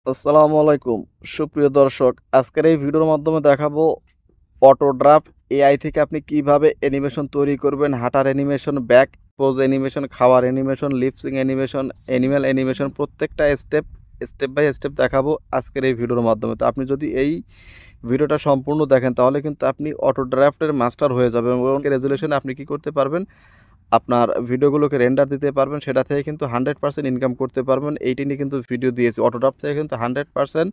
আসসালামু আলাইকুম সুপ্রিয় দর্শক, আজকের এই ভিডিওর মাধ্যমে দেখাবো অটোড্রাফট এআই থেকে আপনি কিভাবে অ্যানিমেশন তৈরি করবেন। হাঁটার অ্যানিমেশন, ব্যাক পোজ অ্যানিমেশন, খাওয়ার animation, lip sync animation, animal animation, প্রত্যেকটা স্টেপ স্টেপ বাই স্টেপ দেখাবো আজকের এই ভিডিওর মাধ্যমে। তো আপনি যদি এই ভিডিওটা সম্পূর্ণ দেখেন তাহলে কিন্তু আপনি অটোড্রাফটের মাস্টার হয়ে যাবেন এবং রেজুলেশনে আপনি কি করতে পারবেন, আপনার ভিডিওগুলোকে রেন্ডার দিতে পারবেন, সেটা থেকে কিন্তু 100% ইনকাম করতে পারবেন। এইটি নিয়ে কিন্তু ভিডিও দিয়েছি। অটোড্রাফট থেকে কিন্তু 100%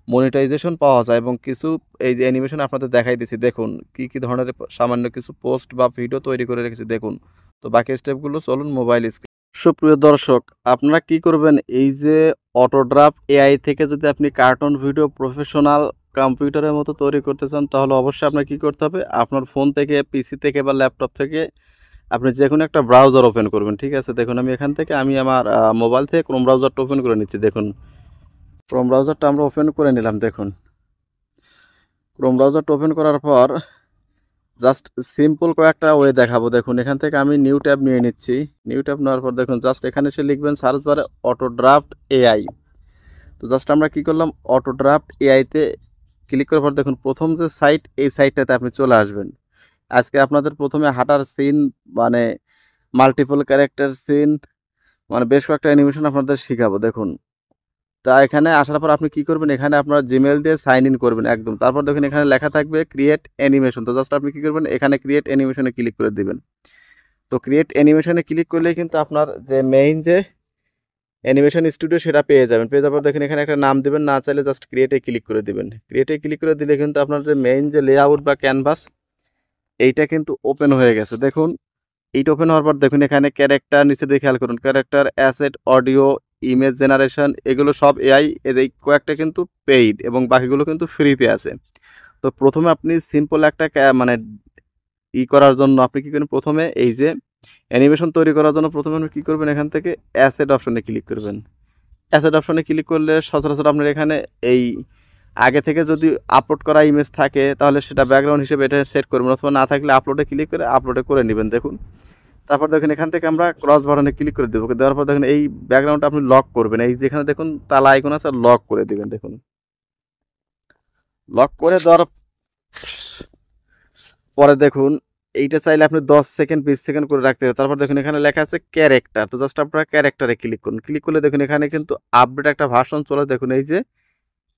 মনিটাইজেশন পাওয়া যায় এবং কিছু এই যে অ্যানিমেশন আপনাদের দেখাই দিয়েছি, দেখুন কি ধরনের সামান্য কিছু পোস্ট বা ভিডিও তৈরি করে রেখেছি দেখুন। তো বাকি স্টেপগুলো চলুন মোবাইল স্ক্রিন। সুপ্রিয় দর্শক, আপনারা কি করবেন, এই যে অটোড্রাফট এআই থেকে যদি আপনি কার্টুন ভিডিও প্রফেশনাল কম্পিউটারের মতো তৈরি করতে চান তাহলে অবশ্যই আপনার কি করতে হবে, আপনার ফোন থেকে, পিসি থেকে বা ল্যাপটপ থেকে আপনি যে কোনো একটা ব্রাউজার ওপেন করবেন। ঠিক আছে, দেখুন আমি এখান থেকে আমার মোবাইল থেকে ক্রোম ব্রাউজারটা ওপেন করে নিচ্ছি। দেখুন ক্রোম ব্রাউজারটা আমরা ওপেন করে নিলাম। দেখুন ক্রোম ব্রাউজারটা ওপেন করার পর জাস্ট সিম্পল কয়েকটা ওয়ে দেখাবো। দেখুন এখান থেকে আমি নিউ ট্যাব নিয়ে নিচ্ছি। নিউ ট্যাব নেওয়ার পর দেখুন জাস্ট এখানে এসে লিখবেন সার্চ বারে অটোড্রাফট এআই। তো জাস্ট আমরা কি করলাম, অটোড্রাফট এআইতে ক্লিক করার পর দেখুন প্রথম যে সাইট, এই সাইটটাতে আপনি চলে আসবেন। আজকে আপনাদের প্রথমে হাঁটার সিন, মানে মাল্টিপল ক্যারেক্টার সিন, মানে বেশ কয়েকটা অ্যানিমেশন আপনাদের শেখাবো। দেখুন তা এখানে আসার পর আপনি কি করবেন, এখানে আপনার জিমেল দিয়ে সাইন ইন করবেন একদম। তারপর দেখুন এখানে লেখা থাকবে ক্রিয়েট অ্যানিমেশন। তো জাস্ট আপনি কি করবেন, এখানে ক্রিয়েট অ্যানিমেশনে ক্লিক করে দিবেন। তো ক্রিয়েট অ্যানিমেশনে ক্লিক করলে কিন্তু আপনার যে মেইন যে অ্যানিমেশন স্টুডিও সেটা পেয়ে যাবেন। পেয়ে যাওয়ার পর দেখুন এখানে একটা নাম দেবেন, না চাইলে জাস্ট ক্রিয়েটে ক্লিক করে দিবেন। ক্রিয়েটে ক্লিক করে দিলে কিন্তু আপনার যে মেইন যে লেআউট বা ক্যানভাস, এইটা কিন্তু ওপেন হয়ে গেছে। দেখুন এইটা ওপেন হওয়ার পর দেখুন এখানে ক্যারেক্টার, নিচে দিয়ে খেয়াল করুন character, asset, audio, image generation, এগুলো সব এআই। এই কয়েকটা কিন্তু পেইড এবং বাকিগুলো কিন্তু ফ্রিতে আছে। তো প্রথমে আপনি সিম্পল একটা মানে করার জন্য আপনি কী করেন, প্রথমে এই যে অ্যানিমেশন তৈরি করার জন্য প্রথমে আপনি কী করবেন, এখান থেকে অ্যাসেট অপশনে ক্লিক করবেন। অ্যাসেট অপশনে ক্লিক করলে সচরাচর আপনার এখানে এই আগে থেকে যদি আপলোড করা ইমেজ থাকে তাহলে সেটা ব্যাকগ্রাউন্ড হিসেবে এটা সেট করবেন, অথবা না থাকলে আপলোডে ক্লিক করে আপলোডে করে নেবেন। দেখুন তারপর দেখুন এখান থেকে আমরা ক্রস বাটনে ক্লিক করে দেবো। দেওয়ার পর দেখুন এই ব্যাকগ্রাউন্ডটা আপনি লক করবেন। এই যেখানে দেখুন তালা আইকন আছে, লক করে দিবেন। দেখুন লক করে দেওয়ার পরে দেখুন এইটা চাইলে আপনি 10 সেকেন্ড 20 সেকেন্ড করে রাখতে হবে। তারপর দেখুন এখানে লেখা আছে ক্যারেক্টার। তো জাস্ট আপনারা ক্যারেক্টারে ক্লিক করুন। ক্লিক করলে দেখুন এখানে কিন্তু আপডেট একটা ভার্সন চলে। দেখুন এই যে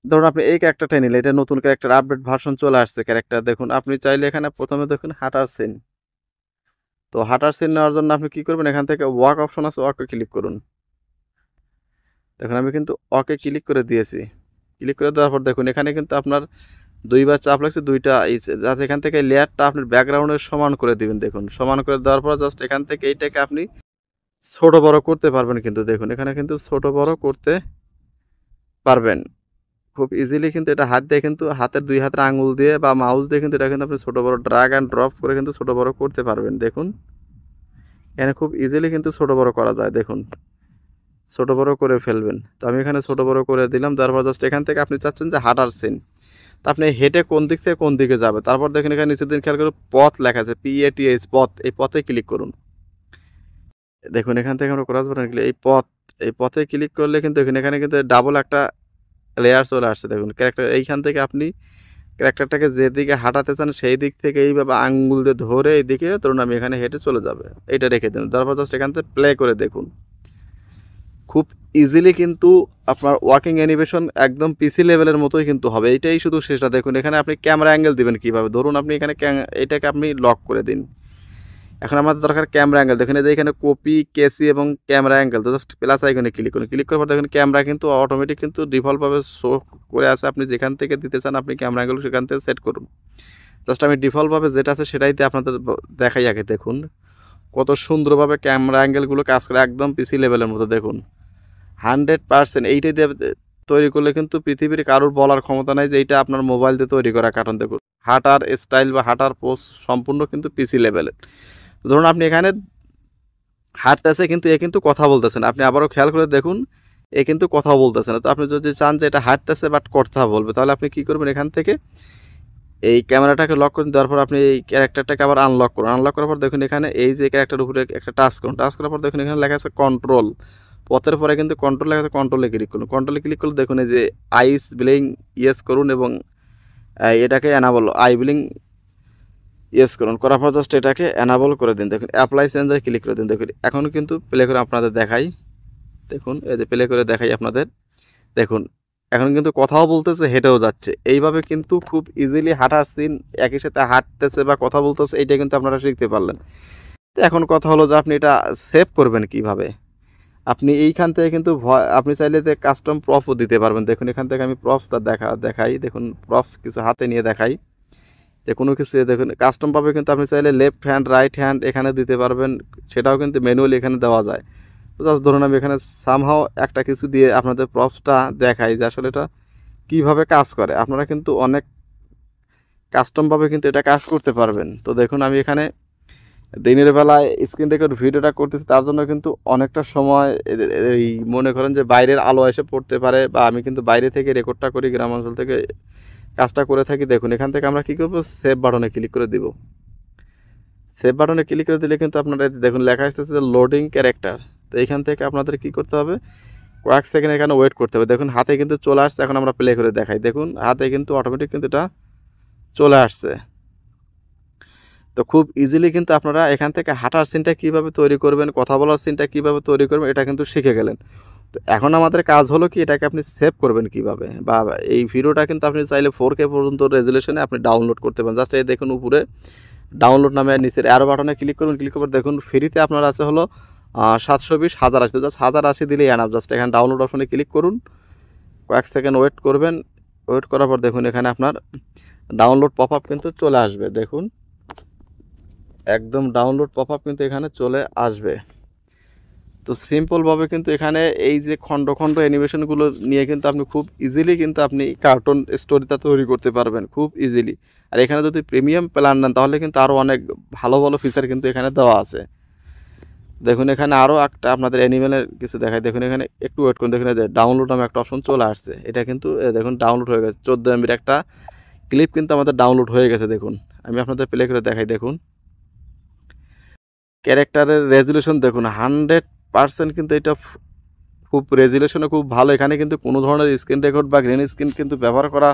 ধরুন আপনি এই ক্যারেক্টারটাই নিলে, এটা নতুন ক্যারেক্টার, আপডেট ভার্সন চলে আসছে ক্যারেক্টার। দেখুন আপনি চাইলে এখানে প্রথমে দেখুন হাঁটার সিন। তো হাঁটার সিন নেওয়ার জন্য আপনি কি করবেন, এখান থেকে ওয়াক অপশন আছে, ওয়াকে ক্লিক করুন। দেখুন আমি কিন্তু ওকে ক্লিক করে দিয়েছি। ক্লিক করে দেওয়ার পর দেখুন এখানে কিন্তু আপনার দুইবার চাপ লাগছে, দুইটা যাতে এখান থেকে লেয়ারটা আপনার ব্যাকগ্রাউন্ডের সমান করে দিবেন। দেখুন সমান করে দেওয়ার পর জাস্ট এখান থেকে এইটাকে আপনি ছোট বড় করতে পারবেন। কিন্তু দেখুন এখানে কিন্তু ছোট বড় করতে পারবেন খুব ইজিলি। কিন্তু এটা হাত দিয়ে, কিন্তু হাতের দুই হাতের আঙুল দিয়ে বা মাউস দিয়ে কিন্তু এটা কিন্তু আপনি ছোট বড় ড্রাগ অ্যান্ড ড্রপ করে কিন্তু ছোট বড় করতে পারবেন। দেখুন এখানে খুব ইজিলি কিন্তু ছোট বড় করা যায়। দেখুন ছোট বড় করে ফেলবেন। তো আমি এখানে ছোট বড় করে দিলাম। তারপর জাস্ট এখান থেকে আপনি চাচ্ছেন যে হাঁটার সিন, তো আপনি হেঁটে কোন দিক থেকে কোন দিকে যাবে। তারপর দেখুন এখানে নিচের দিন খেয়াল করে পথ লেখা আছে, PATH, পথ। এই পথে ক্লিক করুন। দেখুন এখান থেকে আমরা ক্রস বাটন ক্লিক, এই পথে ক্লিক করলে কিন্তু এখানে কিন্তু ডাবল একটা লেয়ার চলে আসছে। দেখুন ক্যারেক্টার, এইখান থেকে আপনি ক্যারেক্টারটাকে যেদিকে হাঁটাতে চান সেই দিক থেকে এইভাবে আঙ্গুল দিয়ে ধরে এইদিকে ধরুন আমি এখানে হেঁটে চলে যাবে, এটা রেখে দিন। তারপর জাস্ট এখান থেকে প্লে করে দেখুন খুব ইজিলি কিন্তু আপনার ওয়াকিং অ্যানিমেশন একদম পিসি লেভেলের মতোই কিন্তু হবে। এইটাই শুধু শেষটা। দেখুন এখানে আপনি ক্যামেরা অ্যাঙ্গেল দিবেন কীভাবে, ধরুন আপনি এখানে এটাকে আপনি লক করে দিন। এখন আমাদের দরকার ক্যামেরা অ্যাঙ্গেল। দেখুন এই যে এখানে কপি, কেসি এবং ক্যামেরা অ্যাঙ্গেল। তো জাস্ট প্লাস আইকনে ক্লিক করুন। ক্লিক করার পর দেখুন ক্যামেরা কিন্তু অটোমেটিক কিন্তু ডিফল্টভাবে শো করে আছে। আপনি যেখান থেকে দিতে চান আপনি ক্যামেরা অ্যাঙ্গেল সেখান থেকে সেট করুন। জাস্ট আমি ডিফল্টভাবে যেটা আছে সেটাইতে আপনাদের দেখাই আগে। দেখুন কত সুন্দরভাবে ক্যামেরা অ্যাঙ্গেলগুলো কাজ করে, একদম পিসি লেভেলের মতো। দেখুন 100% এইটাই দিয়ে তৈরি করলে কিন্তু পৃথিবীর কারোর বলার ক্ষমতা নাই যে এইটা আপনার মোবাইল দিয়ে তৈরি করা কার্টুন। দেখুন হাঁটার স্টাইল বা হাঁটার পোজ সম্পূর্ণ কিন্তু পিসি লেভেলের। ধরুন আপনি এখানে হাঁটতেছে কিন্তু এ কিন্তু কথা বলতেছে না। আপনি আবারও খেয়াল করে দেখুন এ কিন্তু কথা বলতেছে না। তো আপনি যদি চান যে এটা হাঁটতেছে বাট কথা বলবে, তাহলে আপনি কি করবেন, এখান থেকে এই ক্যামেরাটাকে লক করে দেওয়ার পর আপনি এই ক্যারেক্টারটাকে আবার আনলক করুন। আনলক করার পর দেখুন এখানে এই যে ক্যারেক্টার উপরে একটা টাচ করুন। টাচ করার পর দেখুন এখানে লেখা আছে কন্ট্রোল। পথের পরে কিন্তু কন্ট্রোল লেখা আছে, কন্ট্রোলে ক্লিক করুন। কন্ট্রোলে ক্লিক করলে দেখুন এই যে আইস ব্লিং ইয়েস করুন এবং এটাকে অ্যানাবল আই ব্লিং ইয়েস করুন, করার পর জাস্ট এটাকে অ্যানাবল করে দিন। দেখুন অ্যাপ্লাই চেঞ্জে ক্লিক করে দিন। দেখুন এখন কিন্তু প্লে করে আপনাদের দেখাই, দেখুন এই যে প্লে করে দেখাই আপনাদের, দেখুন এখন কিন্তু কথাও বলতেছে, হেঁটেও যাচ্ছে। এইভাবে কিন্তু খুব ইজিলি হাঁটার সিন একই সাথে হাঁটতেছে বা কথা বলতেছে, এইটা কিন্তু আপনারা শিখতে পারলেন। তো এখন কথা হলো যে আপনি এটা সেভ করবেন কিভাবে। আপনি এইখান থেকে কিন্তু আপনি চাইলে যে কাস্টম প্রফও দিতে পারবেন। দেখুন এখান থেকে আমি প্রফটা দেখাই, দেখুন প্রফ কিছু হাতে নিয়ে দেখাই যে কোনো কিছু দেখুন কাস্টম পাবে, কিন্তু আপনি চাইলে লেফট হ্যান্ড রাইট হ্যান্ড এখানে দিতে পারবেন, সেটাও কিন্তু ম্যানুয়ালি এখানে দেওয়া যায়। তো জাস্ট ধরুন আমি এখানে সামহাও একটা কিছু দিয়ে আপনাদের প্রফটা দেখাই যে আসলে এটা কীভাবে কাজ করে। আপনারা কিন্তু অনেক কাস্টমভাবে কিন্তু এটা কাজ করতে পারবেন। তো দেখুন আমি এখানে দিনের বেলায় স্ক্রিন রেকর্ড ভিডিওটা করতেছি, তার জন্য কিন্তু অনেকটা সময় এই মনে করেন যে বাইরের আলো এসে পড়তে পারে, বা আমি কিন্তু বাইরে থেকে রেকর্ডটা করি, গ্রাম অঞ্চল থেকে কাজটা করে থাকি। দেখুন এখান থেকে আমরা কী করবো, সেভ বাটনে ক্লিক করে দিব। সেভ বাটনে ক্লিক করে দিলে কিন্তু আপনারা দেখুন লেখা আসতেছে যে লোডিং ক্যারেক্টার। তো এইখান থেকে আপনাদের কী করতে হবে, কয়েক সেকেন্ড এখানে ওয়েট করতে হবে। দেখুন হাতে কিন্তু চলে আসছে, এখন আমরা প্লে করে দেখাই। দেখুন হাতে কিন্তু অটোমেটিক কিন্তু এটা চলে আসছে। তো খুব ইজিলি কিন্তু আপনারা এখান থেকে হাঁটার সিনটা কীভাবে তৈরি করবেন, কথা বলার সিনটা কীভাবে তৈরি করবেন, এটা কিন্তু শিখে গেলেন। তো এখন আমাদের কাজ হলো কি, এটাকে আপনি সেভ করবেন কিভাবে, বা এই ভিডিওটা কিন্তু আপনি চাইলে 4K পর্যন্ত রেজুলেশনে আপনি ডাউনলোড করতে পারেন। জাস্ট এই দেখুন উপরে ডাউনলোড নামে নিচের অ্যারো বাটনে ক্লিক করুন। ক্লিক করে দেখুন ফ্রিতে আপনার আছে হলো 720 1080, জাস্ট 1080 দিলেই এনাফ। জাস্ট এখানে ডাউনলোড অপশনে ক্লিক করুন, কয়েক সেকেন্ড ওয়েট করবেন। ওয়েট করার পর দেখুন এখানে আপনার ডাউনলোড পপ আপ কিন্তু চলে আসবে। দেখুন একদম ডাউনলোড পপ আপ কিন্তু এখানে চলে আসবে। তো সিম্পলভাবে কিন্তু এখানে এই যে খণ্ড খণ্ড অ্যানিমেশনগুলো নিয়ে কিন্তু আপনি খুব ইজিলি কিন্তু আপনি কার্টুন স্টোরিটা তৈরি করতে পারবেন খুব ইজিলি। আর এখানে যদি প্রিমিয়াম প্ল্যান নেন তাহলে কিন্তু আরও অনেক ভালো ভালো ফিচার কিন্তু এখানে দেওয়া আছে। দেখুন এখানে আরও একটা আপনাদের অ্যানিমেলের কিছু দেখায়। দেখুন এখানে একটু ওয়েট করুন, দেখুন ডাউনলোড নামে একটা অপশন চলে আসছে। এটা কিন্তু দেখুন ডাউনলোড হয়ে গেছে, 14 MB একটা ক্লিপ কিন্তু আমাদের ডাউনলোড হয়ে গেছে। দেখুন আমি আপনাদের প্লে করে দেখাই। দেখুন ক্যারেক্টারের রেজুলেশন দেখুন 100% কিন্তু এটা খুব রেজুলেশনে খুব ভালো। এখানে কিন্তু কোনো ধরনের স্ক্রিন রেকর্ড বা গ্রিন স্ক্রিন কিন্তু ব্যবহার করা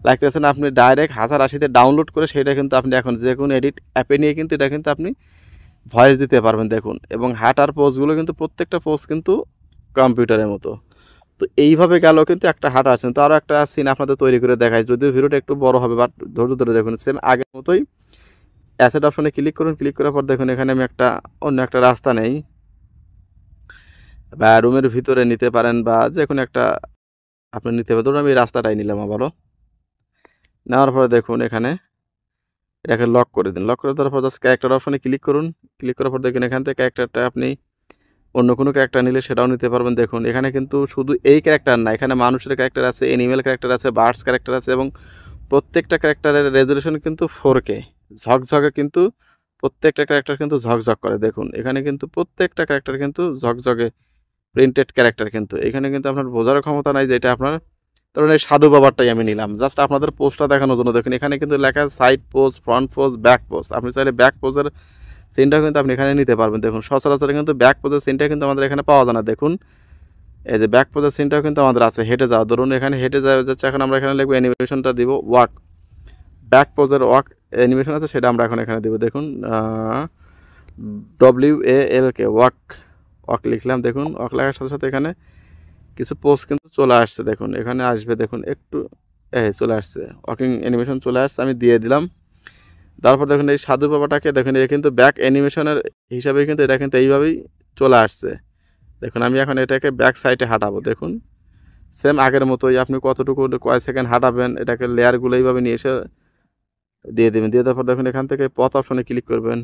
লাগতেছে না। আপনি ডাইরেক্ট 1080-তে ডাউনলোড করে সেটা কিন্তু আপনি এখন যে কোনো এডিট অ্যাপে নিয়ে কিন্তু এটা কিন্তু আপনি ভয়েস দিতে পারবেন। দেখুন এবং হাঁটার পোজগুলো কিন্তু প্রত্যেকটা পোজ কিন্তু কম্পিউটারের মতো। তো এইভাবে গেলেও কিন্তু একটা হাঁটা আছে। তো আরও একটা সিন আপনাদের তৈরি করে দেখায়, যদিও ভিডিওটা একটু বড় হবে, বাট ধৈর্য ধরে দেখুন। সেম আগের মতোই অ্যাসেট অপশনে ক্লিক করুন। ক্লিক করার পর দেখুন এখানে আমি অন্য একটা রাস্তা নেই, বা রুমের ভিতরে নিতে পারেন, বা যে কোনো একটা আপনি নিতে পারেন। ধরুন আমি এই রাস্তাটাই নিলাম আবারও। নেওয়ার পরে দেখুন এখানে এটাকে লক করে দিন। লক করে দেওয়ার পর জাস্ট ক্যারেক্টার অপশনে ক্লিক করুন। ক্লিক করার পর দেখুন এখান থেকে ক্যারেক্টারটা আপনি অন্য কোনো ক্যারেক্টার নিলে সেটাও নিতে পারবেন। দেখুন এখানে কিন্তু শুধু এই ক্যারেক্টার না, এখানে মানুষের ক্যারেক্টার আছে, অ্যানিমেল ক্যারেক্টার আছে, বার্ডস ক্যারেক্টার আছে, এবং প্রত্যেকটা ক্যারেক্টারের রেজুলেশন কিন্তু 4K ঝকঝকে, কিন্তু প্রত্যেকটা ক্যারেক্টার কিন্তু ঝকঝক করে। দেখুন এখানে কিন্তু প্রত্যেকটা ক্যারেক্টার কিন্তু ঝকঝকে প্রিন্টেড ক্যারেক্টার। কিন্তু এখানে কিন্তু আপনার বোঝার ক্ষমতা নাই যে এটা আপনার, ধরুন এই সাধু বাবারটাই আমি নিলাম জাস্ট আপনাদের পোস্টটা দেখানোর জন্য। দেখুন এখানে কিন্তু লেখা side pose, front pose, back pose. আপনি চাইলে ব্যাক পোজের সিনটাও কিন্তু আপনি এখানে নিতে পারবেন। দেখুন সচরাচর কিন্তু ব্যাক পোজের সিনটা কিন্তু আমাদের এখানে পাওয়া যায় না। দেখুন এই যে ব্যাক পোজের সিনটাও কিন্তু আমাদের আছে, হেঁটে যাওয়া। ধরুন এখানে হেঁটে যাচ্ছে, এখন আমরা এখানে লিখবো অ্যানিমেশনটা দিব ওয়াক। ব্যাক পোজের ওয়াক অ্যানিমেশন আছে, সেটা আমরা এখন এখানে দিব। দেখুন WALK ওয়াক, ওয়াক লিখলাম। দেখুন ওয়াক লেখার সাথে সাথে এখানে কিছু পোস্ট কিন্তু চলে আসছে। দেখুন এখানে আসবে, দেখুন একটু চলে আসছে, ওয়াকিং অ্যানিমেশন চলে আসছে, আমি দিয়ে দিলাম। তারপর দেখুন এই সাধু বাবাটাকে দেখুন এটা কিন্তু ব্যাক অ্যানিমেশনের হিসাবে কিন্তু এটা কিন্তু এইভাবেই চলে আসছে। দেখুন আমি এখন এটাকে ব্যাক সাইডে হাঁটাবো। দেখুন সেম আগের মতোই আপনি কতটুকু কয় সেকেন্ড হাঁটাবেন, এটাকে লেয়ারগুলো এইভাবে নিয়ে এসে দিয়ে দেবেন। দিয়ে দেওয়ার পর দেখুন এখান থেকে পথ অপশনে ক্লিক করবেন।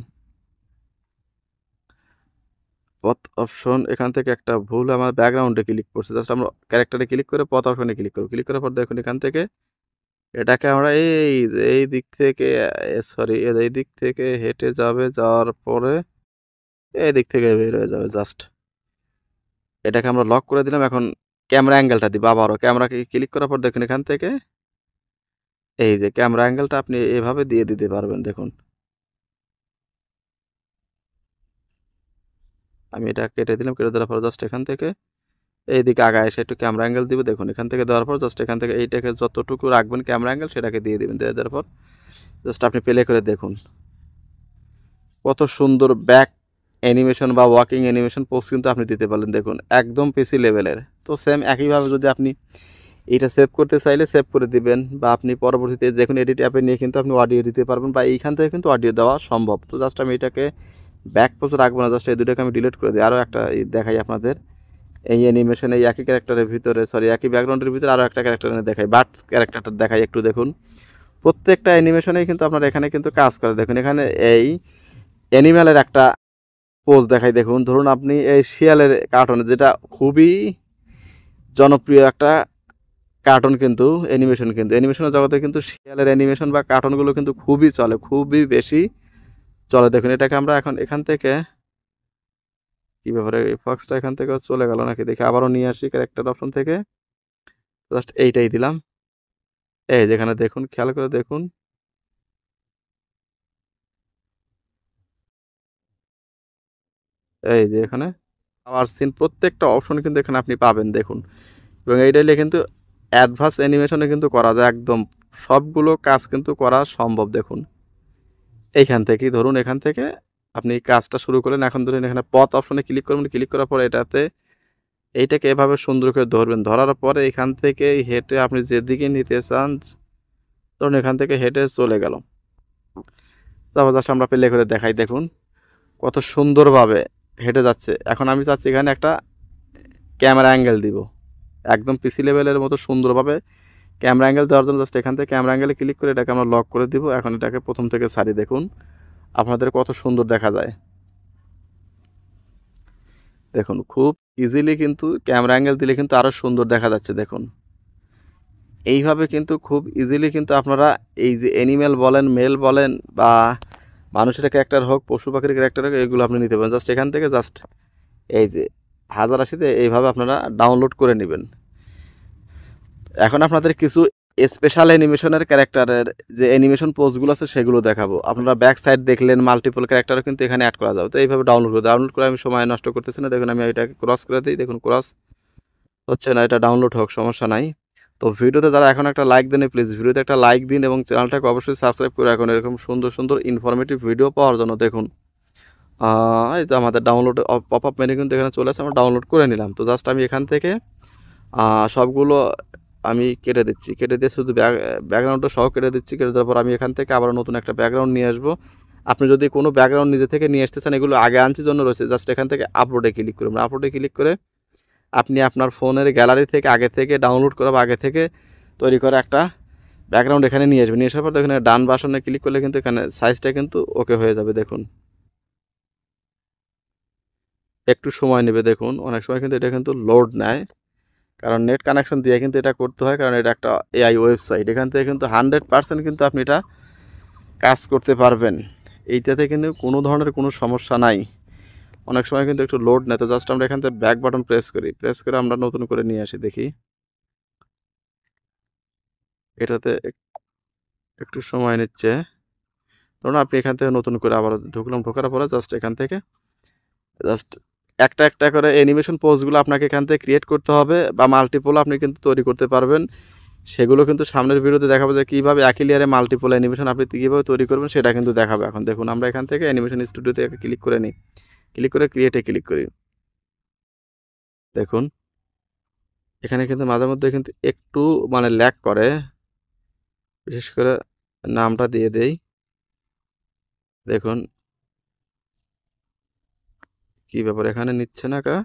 পথ অপশন এখান থেকে একটা ভুল আমার ব্যাকগ্রাউন্ডে ক্লিক করছে, জাস্ট আমরা ক্যারেক্টারে ক্লিক করে পথ অপশনে ক্লিক করব। ক্লিক করার পর দেখুন এখান থেকে এটাকে আমরা এই দিক থেকে সরি এই দিক থেকে হেঁটে যাবে, যাওয়ার পরে এই দিক থেকে বের হয়ে যাবে। জাস্ট এটাকে আমরা লক করে দিলাম। এখন ক্যামেরা অ্যাঙ্গেলটা দিব আবারও। ক্যামেরাকে ক্লিক করার পর দেখুন এখান থেকে এই যে ক্যামেরা অ্যাঙ্গেলটা আপনি এভাবে দিয়ে দিতে পারবেন। দেখুন আমি এটা কেটে দিলাম, কেটে দেওয়ার পর জাস্ট এখান থেকে এইদিকে আগায় এসে একটু ক্যামেরা অ্যাঙ্গেল দিব। দেখুন এখান থেকে দেওয়ার পর জাস্ট এখান থেকে এইটাকে যতটুকু রাখবেন ক্যামেরা অ্যাঙ্গেল সেটাকে দিয়ে দিবেন। দিয়ে দেওয়ার পর জাস্ট আপনি প্লে করে দেখুন কত সুন্দর ব্যাক অ্যানিমেশন বা ওয়াকিং অ্যানিমেশন পোজ কিন্তু আপনি দিতে পারলেন। দেখুন একদম পিসি লেভেলের। তো সেম একইভাবে যদি আপনি এটা সেভ করতে চাইলে সেভ করে দিবেন, বা আপনি পরবর্তীতে যে কোনো এডিট অ্যাপে নিয়ে কিন্তু আপনি অডিও দিতে পারবেন, বা এইখান থেকে কিন্তু অডিও দেওয়া সম্ভব। তো জাস্ট আমি এটাকে ব্যাক পোজ রাখবো না, জাস্ট এই দুটোকে আমি ডিলিট করে দিই। আরও একটা দেখাই আপনাদের, এই অ্যানিমেশন এই একই ক্যারেক্টারের ভিতরে, সরি একই ব্যাকগ্রাউন্ডের ভিতরে আরও একটা ক্যারেক্টার দেখাই, বাট ক্যারেক্টারটা দেখাই একটু দেখুন। প্রত্যেকটা অ্যানিমেশনেই কিন্তু আপনার এখানে কিন্তু কাজ করে। দেখুন এখানে এই অ্যানিম্যালের একটা পোজ দেখাই। দেখুন ধরুন আপনি এই শিয়ালের কার্টুন, যেটা খুবই জনপ্রিয় একটা কার্টুন কিন্তু অ্যানিমেশন, কিন্তু অ্যানিমেশনের জগতে কিন্তু শিয়ালের অ্যানিমেশন বা কার্টুনগুলো কিন্তু খুবই চলে, খুবই বেশি চলে। দেখুন এটাকে আমরা এখন এখান থেকে কী ব্যাপারে এই ফক্সটা এখান থেকে চলে গেল নাকি দেখি, আবারও নিয়ে আসি ক্যারেক্টার অপশন থেকে, জাস্ট এইটাই দিলাম। এই যেখানে দেখুন খেয়াল করে দেখুন, এই যে এখানে আওয়ার সিন প্রত্যেকটা অপশন কিন্তু এখানে আপনি পাবেন দেখুন। এবং এইটাইলে কিন্তু অ্যাডভান্স অ্যানিমেশনে কিন্তু করা যায়, একদম সবগুলো কাজ কিন্তু করা সম্ভব। দেখুন এইখান থেকেই ধরুন এখান থেকে আপনি কাজটা শুরু করলেন, এখন ধরুন এখানে পথ অপশনে ক্লিক করবেন, ক্লিক করার পরে এটাতে এইটাকে এভাবে সুন্দর করে ধরবেন, ধরার পরে এখান থেকে হেঁটে আপনি যেদিকে নিতে চান ধরুন এখান থেকে হেঁটে চলে গেল। তারপর জাস্ট আমরা প্লে করে দেখাই। দেখুন কত সুন্দরভাবে হেঁটে যাচ্ছে। এখন আমি চাচ্ছি এখানে একটা ক্যামেরা অ্যাঙ্গেল দিব, একদম পিসি লেভেলের মতো সুন্দরভাবে ক্যামেরা অ্যাঙ্গেল দেওয়ার জন্য জাস্ট এখান থেকে ক্যামেরা অ্যাঙ্গেলে ক্লিক করে এটাকে আমরা লক করে দিব। এখন এটাকে প্রথম থেকে সারি, দেখুন আপনাদের কত সুন্দর দেখা যায়। দেখুন খুব ইজিলি কিন্তু ক্যামেরা অ্যাঙ্গেল দিলে কিন্তু আরও সুন্দর দেখা যাচ্ছে। দেখুন এইভাবে কিন্তু খুব ইজিলি কিন্তু আপনারা এই যে অ্যানিমেল বলেন, মেল বলেন, বা মানুষের ক্যারেক্টার হোক, পশু পাখির ক্যারেক্টার হোক, এগুলো আপনি নিতে পারেন। জাস্ট এখান থেকে জাস্ট এই যে 1080-তে এইভাবে আপনারা ডাউনলোড করে নেবেন। এখন আপনাদের কিছু স্পেশাল অ্যানিমেশনের ক্যারেক্টারের যে অ্যানিমেশন পোজগুলো আছে সেগুলো দেখাবো। আপনারা ব্যাক সাইড দেখলেন, মাল্টিপল ক্যারেক্টারও কিন্তু এখানে অ্যাড করা যাবে। তো এইভাবে ডাউনলোড করে আমি সময় নষ্ট করতেছি না। দেখুন আমি এটাকে ক্রস করে দিই, দেখুন ক্রস হচ্ছে না, এটা ডাউনলোড হোক, সমস্যা নাই। তো ভিডিওতে যারা এখন একটা লাইক দেন, প্লিজ ভিডিওতে একটা লাইক দিন এবং চ্যানেলটাকে অবশ্যই সাবস্ক্রাইব করে রাখুন এরকম সুন্দর সুন্দর ইনফরমেটিভ ভিডিও পাওয়ার জন্য। দেখুন এই তো আমাদের ডাউনলোড পপ আপ মেনু কিন্তু এখানে চলে আসে, আমরা ডাউনলোড করে নিলাম। তো জাস্ট আমি এখান থেকে সবগুলো আমি কেটে দিচ্ছি, কেটে দিয়ে শুধু ব্যাকগ্রাউন্ডটা সহ কেটে দিচ্ছি। কেটে দেওয়ার পর আমি এখান থেকে আবার নতুন একটা ব্যাকগ্রাউন্ড নিয়ে আসবো। আপনি যদি কোনো ব্যাকগ্রাউন্ড নিজে থেকে নিয়ে আসতে চান, এগুলো আগে আনছি জন্য রয়েছে, জাস্ট এখান থেকে আপলোডে ক্লিক করুন। আপলোডে ক্লিক করে আপনি আপনার ফোনের গ্যালারি থেকে আগে থেকে ডাউনলোড করা বা আগে থেকে তৈরি করা একটা ব্যাকগ্রাউন্ড এখানে নিয়ে আসবেন। নিয়ে আসার পর এখানে ডান বাটনে ক্লিক করলে কিন্তু এখানে সাইজটা কিন্তু ওকে হয়ে যাবে। দেখুন একটু সময় নেবে, দেখুন অনেক সময় কিন্তু এটা কিন্তু লোড নেয়, কারণ নেট কানেকশন দিয়ে কিন্তু এটা করতে হয়, কারণ এটা একটা এআই ওয়েবসাইট। এখান থেকে কিন্তু 100% কিন্তু আপনি এটা কাজ করতে পারবেন, এইটাতে কিন্তু কোনো ধরনের কোনো সমস্যা নাই। অনেক সময় কিন্তু একটু লোড নেয়। তো জাস্ট আমরা এখান থেকে ব্যাক বাটন প্রেস করি, প্রেস করে আমরা নতুন করে নিয়ে আসি। দেখি এটাতে একটু সময় নিচ্ছে, ধরুন আপনি এখান থেকে নতুন করে আবার ঢুকলাম, ঢোকার পরে জাস্ট এখান থেকে জাস্ট একটা একটা করে অ্যানিমেশন পোজগুলো আপনাকে এখান থেকে ক্রিয়েট করতে হবে, বা মাল্টিপল আপনি কিন্তু তৈরি করতে পারবেন। সেগুলো কিন্তু সামনের ভিডিওতে দেখাবো যে কীভাবে একই লেয়ারে মাল্টিপল অ্যানিমেশন আপনি কীভাবে তৈরি করবেন সেটা কিন্তু দেখাবো। এখন দেখুন আমরা এখান থেকে অ্যানিমেশন স্টুডিওতে ক্লিক করে নিই, ক্লিক করে ক্রিয়েটে ক্লিক করি। দেখুন এখানে কিন্তু মাঝে মধ্যে কিন্তু একটু মানে ল্যাগ করে, বিশেষ করে নামটা দিয়ে দেই। দেখুন কী ব্যাপার এখানে নিচ্ছে না কা